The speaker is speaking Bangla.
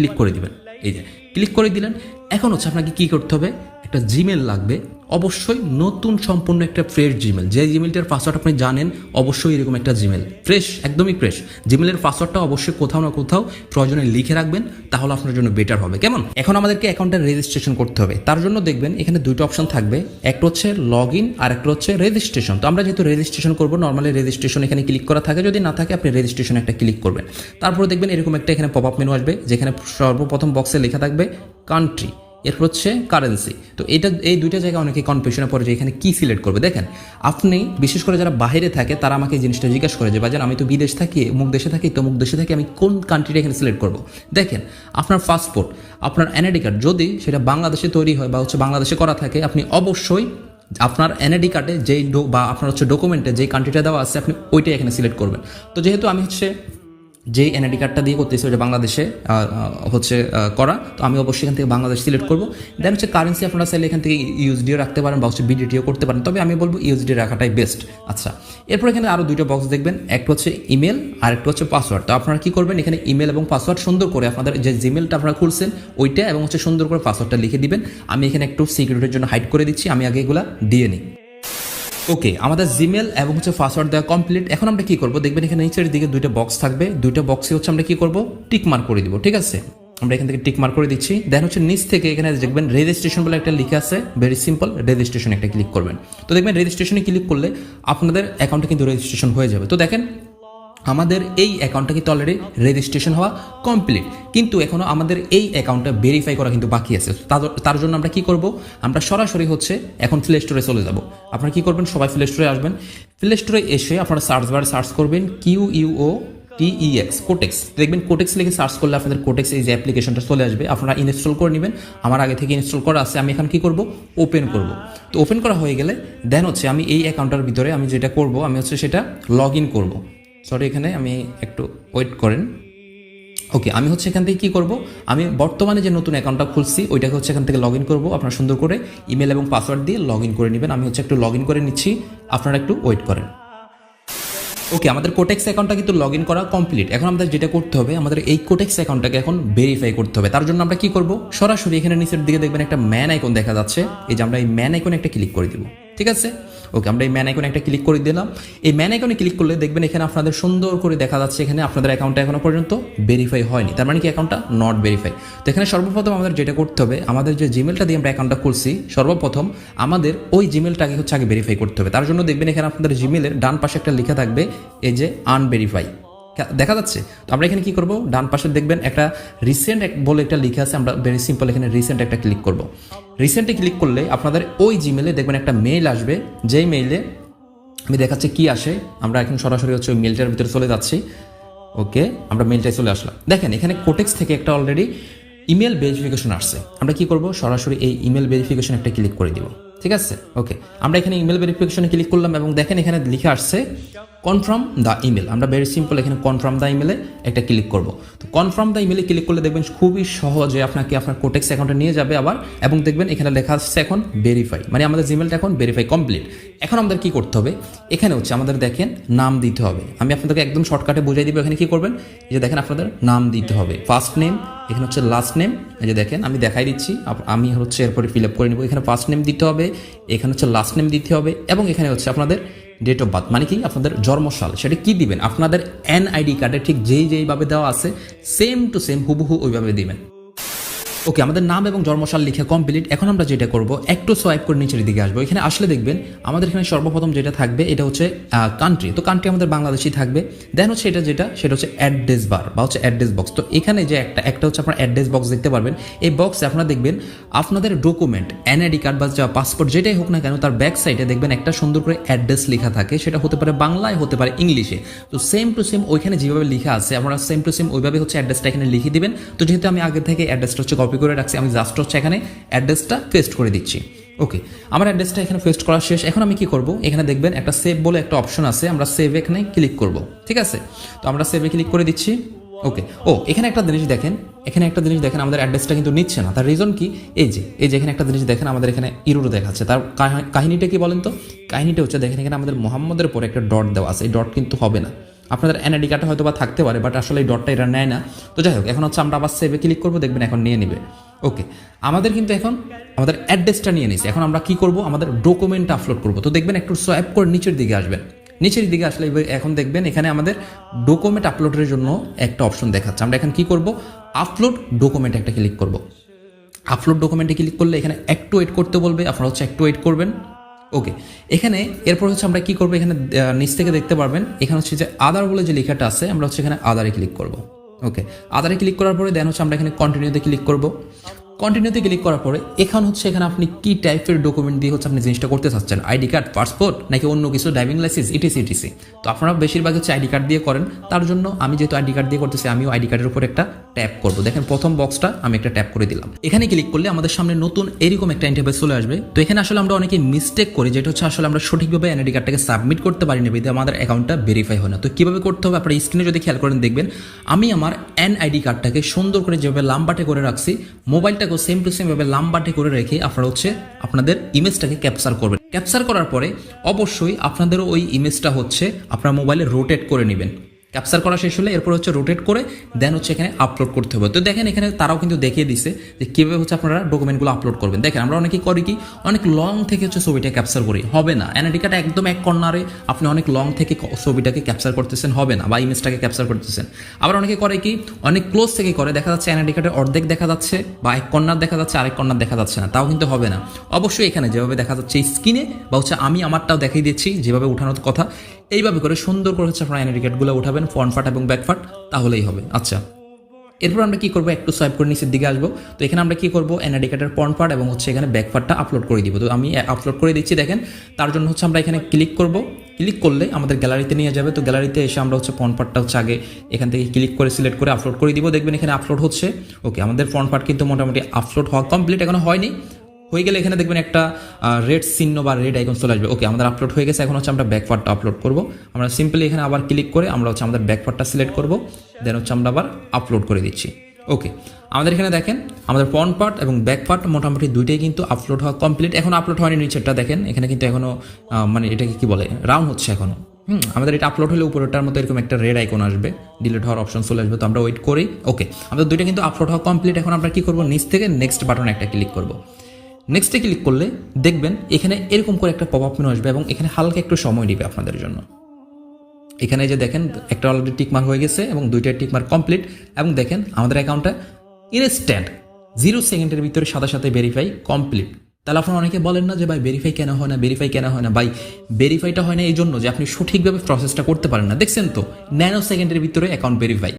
ক্লিক করে দিবেন। এই যে ক্লিক করে দিলেন। এখন হচ্ছে আপনাকে কি করতে হবে, একটা জিমেল লাগবে, অবশ্যই নতুন সম্পূর্ণ একটা ফ্রেশ জিমেল। যে জিমেলটার পাসওয়ার্ড আপনি জানেন, অবশ্যই এরকম একটা জিমেল, ফ্রেশ, একদমই ফ্রেশ জিমেলের পাসওয়ার্ডটা অবশ্যই কোথাও না কোথাও প্রয়োজনে লিখে রাখবেন, তাহলে আপনার জন্য বেটার হবে। কেমন? এখন আমাদেরকে অ্যাকাউন্টটা রেজিস্ট্রেশন করতে হবে। তার জন্য দেখবেন এখানে দুটো অপশন থাকবে, একটা হচ্ছে লগ ইন আর একটা হচ্ছে রেজিস্ট্রেশন। তো আমরা যেহেতু রেজিস্ট্রেশন করবো, নর্মালি রেজিস্ট্রেশন এখানে ক্লিক করা থাকে, যদি না থাকে আপনি রেজিস্ট্রেশন একটা ক্লিক করবেন। তারপরে দেখবেন এরকম একটা এখানে পপ আপ মেনু আসবে, যেখানে সর্বপ্রথম বক্সে লেখা থাকবে কান্ট্রি, এরপর হচ্ছে কারেন্সি। তো এই দুইটা জায়গায় অনেকে কনফিউশনে পড়ে যে এখানে কি সিলেক্ট করবে। দেখেন, আপনি বিশেষ করে যারা বাইরে থাকে তারা আমাকে এই জিনিসটা জিজ্ঞাসা করে যে ভাইজান আমি তো বিদেশ থাকি, অমুক দেশে থাকি, তো অমুক দেশে থাকি, আমি কোন কান্ট্রিটা এখানে সিলেক্ট করব। দেখেন, আপনার পাসপোর্ট, আপনার এনআইডি কার্ড যদি সেটা বাংলাদেশে তৈরি হয় বা হচ্ছে বাংলাদেশে করা থাকে, আপনি অবশ্যই আপনার এনআইডি কার্ডে যেই বা আপনার হচ্ছে ডকুমেন্টে যেই কান্ট্রিটা দেওয়া আছে আপনি ওইটাই এখানে সিলেক্ট করবেন। তো যেহেতু আমি হচ্ছে যে এনআইডি কার্ডটা দিয়ে করতেছি ওটা বাংলাদেশে হচ্ছে করা, তো আমি অবশ্যই এখান থেকে বাংলাদেশ সিলেক্ট করবো। দেন হচ্ছে কারেন্সি আপনারা চাইলে এখান থেকে ইউএসডিও রাখতে পারেন বা হচ্ছে বিডিটিও করতে পারেন, তবে আমি বলবো ইউএসডি রাখাটাই বেস্ট। আচ্ছা, এরপর এখানে আরও দুটো বক্স দেখবেন, একটা হচ্ছে ইমেল আর একটা হচ্ছে পাসওয়ার্ড। তো আপনারা কি করবেন, এখানে ইমেল এবং পাসওয়ার্ড সুন্দর করে আপনাদের যে জিমেলটা আপনারা খুলছেন ওইটা এবং হচ্ছে সুন্দর করে পাসওয়ার্ডটা লিখে দিবেন। আমি এখানে একটু সিকিউরিটির জন্য হাইড করে দিচ্ছি, আমি আগে এগুলা দিয়ে নিই। ওকে, আমাদের জিমেল এবং হচ্ছে পাসওয়ার্ড দেওয়া কমপ্লিট। এখন আমরা কি করব, দেখবেন এখানে নিচের দিকে দুইটা বক্স থাকবে, দুইটা বক্সে হচ্ছে আমরা কি করব, টিক মার্ক করে দিব। ঠিক আছে, আমরা এখান থেকে টিক মার্ক করে দিচ্ছি। দেন হচ্ছে নিচ থেকে এখানে দেখবেন রেজিস্ট্রেশন বলে একটা লিখে আছে, ভেরি সিম্পল, রেজিস্ট্রেশন একটা ক্লিক করবেন। তো দেখবেন রেজিস্ট্রেশনে ক্লিক করলে আপনাদের অ্যাকাউন্টে কিন্তু রেজিস্ট্রেশন হয়ে যাবে। তো দেখেন আমাদের এই অ্যাকাউন্টটা কিন্তু অলরেডি রেজিস্ট্রেশন হওয়া কমপ্লিট, কিন্তু এখনও আমাদের এই অ্যাকাউন্টটা ভেরিফাই করা কিন্তু বাকি আছে। তার জন্য আমরা কি করব, আমরা সরাসরি হচ্ছে এখন প্লে স্টোরে চলে যাব। আপনারা কি করবেন, সবাই প্লে স্টোরে আসবেন। প্লে স্টোরে এসে আপনারা সার্চ বারে সার্চ করবেন QUOTEX, কোটেক্স। দেখবেন কোটেক্স লিখে সার্চ করলে আপনাদের কোটেক্স এই যে অ্যাপ্লিকেশনটা চলে আসবে, আপনারা ইনস্টল করে নেবেন। আমার আগে থেকে ইনস্টল করা আছে, আমি এখন কি করব, ওপেন করব। তো ওপেন করা হয়ে গেলে দেন হচ্ছে আমি এই অ্যাকাউন্টটার ভিতরে আমি যেটা করব, আমি হচ্ছে সেটা লগ ইন করবো। সরি, এখানে আমি একটু ওয়েট করেন। ওকে, আমি হচ্ছে এখান থেকে কী করব, আমি বর্তমানে যে নতুন অ্যাকাউন্টটা খুলছি ওইটাকে হচ্ছে এখান থেকে লগ ইন করবো। আপনারা সুন্দর করে ইমেল এবং পাসওয়ার্ড দিয়ে লগ ইন করে নেবেন। আমি হচ্ছে একটু লগ ইন করে নিচ্ছি, আপনারা একটু ওয়েট করেন। ওকে, আমাদের কোটেক্স অ্যাকাউন্টটা কিন্তু লগ ইন করা কমপ্লিট। এখন আমাদের যেটা করতে হবে, আমাদের এই কোটেক্স অ্যাকাউন্টটাকে এখন ভেরিফাই করতে হবে। তার জন্য আমরা কি করব, সরাসরি এখানে নিচের দিকে দেখবেন একটা ম্যান আইকন দেখা যাচ্ছে, এই যে আমরা এই ম্যান আইকনে একটা ক্লিক করে দিব। ঠিক আছে, ওকে, আমরা এই ম্যান আইকনে একটা ক্লিক করে দিলাম। এই ম্যান আইকনে ক্লিক করলে দেখবেন এখানে আপনাদের সুন্দর করে দেখা যাচ্ছে এখানে আপনাদের অ্যাকাউন্টটা এখনো পর্যন্ত ভেরিফাই হয়নি, তার মানে কি অ্যাকাউন্টটা নট ভেরিফাই। তো এখানে সর্বপ্রথম আমাদের যেটা করতে হবে, আমাদের যে জিমেলটা দিয়ে আমরা অ্যাকাউন্টটা খুলছি, সর্বপ্রথম আমাদের ওই জিমেলটাকে হচ্ছে আগে ভেরিফাই করতে হবে। তার জন্য দেখবেন এখানে আপনাদের জিমেলের ডান পাশে একটা লেখা থাকবে, এই যে আনভেরিফাই দেখা যাচ্ছে। তো আমরা এখানে কি করব, ডান পাশে দেখবেন একটা রিসেন্ট বলে একটা লিখে আছে, আমরা ভেরি সিম্পল এখানে রিসেন্ট একটা ক্লিক করব। রিসেন্টে ক্লিক করলে আপনাদের ওই জিমেলে দেখবেন একটা মেইল আসবে, যেই মেইলে আমি দেখাচ্ছি কি আসে। আমরা এখন সরাসরি হচ্ছে ওই মেইলটার ভিতরে চলে যাচ্ছি। ওকে, আমরা মেইলটায় চলে আসলাম। দেখেন এখানে কোটেক্স থেকে একটা অলরেডি ইমেল ভেরিফিকেশন আসছে। আমরা কি করব, সরাসরি এই ইমেল ভেরিফিকেশন একটা ক্লিক করে দিব। ঠিক আছে, ওকে, আমরা এখানে ইমেল ভেরিফিকেশনে ক্লিক করলাম এবং দেখেন এখানে লিখে আসছে কনফার্ম দ্য ইমেল। আমরা ভেরি সিম্পল এখানে কনফার্ম দ্য ইমেলে একটা ক্লিক করব। তো কনফার্ম দ্য ইমেলে ক্লিক করলে দেখবেন খুবই সহজে আপনাকে আপনার কোটেক্স অ্যাকাউন্টে নিয়ে যাবে আবার, এবং দেখবেন এখানে লেখা আসছে এখন ভেরিফাই, মানে আমাদের জিমেলটা এখন ভেরিফাই কমপ্লিট। এখন আমাদের কি করতে হবে, এখানে হচ্ছে আমাদের দেখেন নাম দিতে হবে। আমি আপনাদেরকে একদম শর্টকাটে বুঝিয়ে দিব। এখানে কি করবেন, এই যে দেখেন আপনাদের নাম দিতে হবে, ফার্স্ট নেম, এখানে হচ্ছে লাস্ট নেম। এই যে দেখেন আমি দেখাই দিচ্ছি, আমি হচ্ছে এরপরে ফিল আপ করে নেব। এখানে ফার্স্ট নেম দিতে হবে, এখানে হচ্ছে লাস্ট নেম দিতে হবে, এবং এখানে হচ্ছে আপনাদের ডেট অফ বার্থ, মানে কি আপনাদের জন্মসাল, সেটা কি দিবেন, আপনাদের এনআইডি কার্ডে ঠিক যেইভাবে দেওয়া আছে সেম টু সেম হুবহু ওইভাবে দিবেন। ওকে, আমাদের নাম এবং জন্মসাল লিখে কমপ্লিট। এখন আমরা যেটা করব, একটু সোয়াইপ করে নিচের দিকে আসবো। এখানে আসলে দেখবেন আমাদের এখানে সর্বপ্রথম যেটা থাকবে এটা হচ্ছে কান্ট্রি। তো কান্ট্রি আমাদের বাংলাদেশই থাকবে। দেন হচ্ছে সেটা হচ্ছে অ্যাড্রেস বার বা হচ্ছে অ্যাড্রেস বক্স। তো এখানে যে একটা হচ্ছে আপনার অ্যাড্রেস বক্স দেখতে পারবেন। এই বক্সে আপনারা দেখবেন আপনাদের ডকুমেন্ট, এনআইডি কার্ড বা পাসপোর্ট যেটাই হোক না কেন, তার ব্যাক সাইডে দেখবেন একটা সুন্দর করে অ্যাড্রেস লেখা থাকে। সেটা হতে পারে বাংলায়, হতে পারে ইংলিশে। তো সেম টু সেম ওইখানে যেভাবে লেখা আছে আপনারা সেম টু সেম ওইভাবে হচ্ছে অ্যাড্রেসটা এখানে লিখে দিবেন। তো যেহেতু আমি আগে থেকে অ্যাড্রেসটা হচ্ছে কপি করে রাখছি, আমি জাস্ট হচ্ছে এখানে অ্যাড্রেসটা পেস্ট করে দিচ্ছি। ওকে, আমার অ্যাড্রেসটা এখানে পেস্ট করা শেষ। এখন আমি কি করব, এখানে দেখবেন একটা সেভ বলে একটা অপশন আছে, আমরা সেভ এখানে ক্লিক করব। ঠিক আছে, তো আমরা সেভে ক্লিক করে দিচ্ছি। ওকে, এখানে একটা জিনিস দেখেন, আমাদের অ্যাড্রেসটা কিন্তু নিচ্ছে না। তার রিজন কি, এই যে এখানে একটা জিনিস দেখেন, আমাদের এখানে ইরোর দেখাচ্ছে। তার কাহিনীটা কি বলেন তো, কাহিনীটা হচ্ছে দেখেন এখানে আমাদের মোহাম্মদের পরে একটা ডট দেওয়া আছে, এই ডট কিন্তু হবে না। আপনাদের এনআইডি কার্ডটা হয়তো বা থাকতে পারে, বাট আসলে এই ডটটা এটা নেয় না। তো যাই হোক, এখন হচ্ছে আমরা আবার সেভে ক্লিক করবো, দেখবেন এখন নিয়ে নিবে। ওকে, আমাদের কিন্তু এখন আমাদের অ্যাড্রেসটা নিয়ে নিছে। এখন আমরা কি করব, আমাদের ডকুমেন্ট আপলোড করব। তো দেখবেন একটু সোয়াইপ করে নিচের দিকে আসবেন, নিচের দিকে আসলে এখন দেখবেন এখানে আমাদের ডকুমেন্ট আপলোডের জন্য একটা অপশন দেখাচ্ছে। আমরা এখন কি করব, আপলোড ডকুমেন্ট একটা ক্লিক করব। আপলোড ডকুমেন্টে ক্লিক করলে এখানে একটু ওয়েট করতে বলবে, আপনারা হচ্ছে একটু ওয়েট করবেন। ওকে, এখানে এরপর হচ্ছে আমরা কি করব, এখানে নিচ থেকে দেখতে পারবেন এখানে হচ্ছে যে আদার বলে যে লেখাটা আছে, আমরা হচ্ছে এখানে আদারে ক্লিক করব। ওকে, আদারে ক্লিক করার পরে দেন হচ্ছে আমরা এখানে কন্টিনিউতে ক্লিক করব। কন্টিনিউতে ক্লিক করার পরে এখানে হচ্ছে এখানে আপনি কি টাইপের ডকুমেন্ট দিয়ে হচ্ছে আপনি জিনিসটা করতে চাচ্ছেন, আইডি কার্ড, পাসপোর্ট নাকি অন্য কিছু, ড্রাইভিং লাইসেন্স, ইটিসি। তো আপনারা বেশিরভাগ হচ্ছে আইডি কার্ড দিয়ে করেন, তার জন্য আমি যেহেতু আইডি কার্ড দিয়ে করতেছি আমিও আইডি কার্ডের উপর একটা ট্যাপ করব। দেখেন প্রথম বক্সটা আমি একটা ট্যাপ করে দিলাম। এখানে ক্লিক করলে আমাদের সামনে নতুন এরকম একটা ইন্টারফেস চলে আসবে। তো এখানে আসলে আমরা অনেকে মিস্টেক করি, যেটা হচ্ছে আসলে আমরা সঠিকভাবে এনআইডি কার্ডটাকে সাবমিট করতে পারি না, বিধায় আমাদের অ্যাকাউন্টটা ভেরিফাই হয় না। তো কিভাবে করতে হবে, আপনার স্ক্রিনে যদি খেয়াল করেন দেখবেন আমি আমার এনআইডি কার্ডটাকে সুন্দর করে যেভাবে লাম্বাটে করে রাখছি, মোবাইলটাকেও সেম টু সেম ভাবে লাম্বাটে করে রেখে আপনারা হচ্ছে আপনাদের ইমেজটাকে ক্যাপচার করবেন। ক্যাপচার করার পরে অবশ্যই আপনাদেরও ওই ইমেজটা হচ্ছে আপনার মোবাইলে রোটেট করে নেবেন। ক্যাপচার করা শেষ হলে এরপর হচ্ছে রোটেট করে দেন হচ্ছে এখানে আপলোড করতে হবে। তো দেখেন এখানে তারাও কিন্তু দেখিয়ে দিছে যে কীভাবে হচ্ছে আপনারা ডকুমেন্টগুলো আপলোড করবেন। দেখেন আমরা অনেকেই করি কি, অনেক লং থেকে হচ্ছে ছবিটা ক্যাপচার করি, হবে না। এনআইডি কার্ড একদম এক কর্নারে আপনি অনেক লং থেকে ছবিটাকে ক্যাপচার করতেছেন, হবে না, বা ইমেজটাকে ক্যাপচার করতেছেন। আবার অনেকে করে কি, অনেক ক্লোজ থেকে করে, দেখা যাচ্ছে এনআইডি কার্ডের অর্ধেক দেখা যাচ্ছে বা এক কর্নার দেখা যাচ্ছে, আরেক কর্নার দেখা যাচ্ছে না, তাও কিন্তু হবে না। অবশ্যই এখানে যেভাবে দেখা যাচ্ছে স্ক্রিনে বা হচ্ছে আমি আমারটাও দেখিয়ে দিচ্ছি যেভাবে উঠানোর কথা, এইভাবে করে সুন্দর করে হচ্ছে আপনারা এনআইডি কার্ডগুলো উঠাবেন, ফ্রন্ট পার্ট এবং ব্যাক পার্ট, তাহলেই হবে। আচ্ছা, এরপর আমরা কি করবো, একটু সোয়াইপ করে নিচের দিকে আসবো। তো এখানে আমরা কি করবো, এনআইডি কার্ডের ফ্রন্ট পার্ট এবং হচ্ছে এখানে ব্যাক পার্টটা আপলোড করে দিব। তো আমি আপলোড করে দিচ্ছি, দেখেন। তার জন্য হচ্ছে আমরা এখানে ক্লিক করব। ক্লিক করলে আমাদের গ্যালারিতে নিয়ে যাবে। তো গ্যালারিতে এসে আমরা হচ্ছে ফ্রন্ট পার্টটা হচ্ছে আগে এখান থেকে ক্লিক করে সিলেক্ট করে আপলোড করে দিব। দেখবেন এখানে আপলোড হচ্ছে। ওকে, আমাদের ফ্রন্ট পার্ট কিন্তু মোটামুটি আপলোড হওয়া কমপ্লিট, এখনো হয়নি। হয়ে গেলে এখানে দেখবেন একটা রেড চিহ্ন বা রেড আইকন চলে আসবে। ওকে, আমাদের আপলোড হয়ে গেছে। এখন হচ্ছে আমরা ব্যাক পার্টটা আপলোড করব। আমরা সিম্পলি এখানে আবার ক্লিক করে আমরা হচ্ছে আমাদের ব্যাক পার্টটা সিলেক্ট করব, দেন হচ্ছে আমরা আবার আপলোড করে দিচ্ছি। ওকে, আমাদের এখানে দেখেন আমাদের ফ্রন্ট পার্ট এবং ব্যাক পার্ট মোটামুটি দুইটাই কিন্তু আপলোড হওয়া কমপ্লিট। এখন আপলোড হয়নি নিচেরটা, দেখেন এখানে কিন্তু এখনো মানে এটাকে কি বলে, রাউন্ড হচ্ছে এখনো। আমাদের এটা আপলোড হলে উপরেরটার মতো এরকম একটা রেড আইকন আসবে, ডিলিট হওয়ার অপশন চলে আসবে। তো আমরা ওয়েট করি। ওকে, আমাদের দুইটা কিন্তু আপলোড হওয়া কমপ্লিট। এখন আমরা কি করবো, নিচ থেকে নেক্সট বাটনে একটা ক্লিক করব। নেক্সটে ক্লিক করলে দেখবেন এখানে এরকম করে একটা পপ আপ মেনু আসবে এবং এখানে হালকা একটু সময় নেবে আপনাদের জন্য। এখানে যে দেখেন একটা অলরেডি টিকমার্ক হয়ে গেছে এবং দুইটা টিকমার্ক কমপ্লিট, এবং দেখেন আমাদের অ্যাকাউন্টটা ইনস্ট্যান্ট 0 সেকেন্ডের ভিতরে সাথে সাথে ভেরিফাই কমপ্লিট। তাহলে আপনারা অনেকে বলেন না যে ভাই ভেরিফাই কেন হয় না, ভেরিফাই কেন হয় না। ভাই ভেরিফাইটা হয় না এই জন্য যে আপনি সঠিকভাবে প্রসেসটা করতে পারেন না। দেখছেন তো, ন্যানো সেকেন্ডের ভিতরে অ্যাকাউন্ট ভেরিফাই।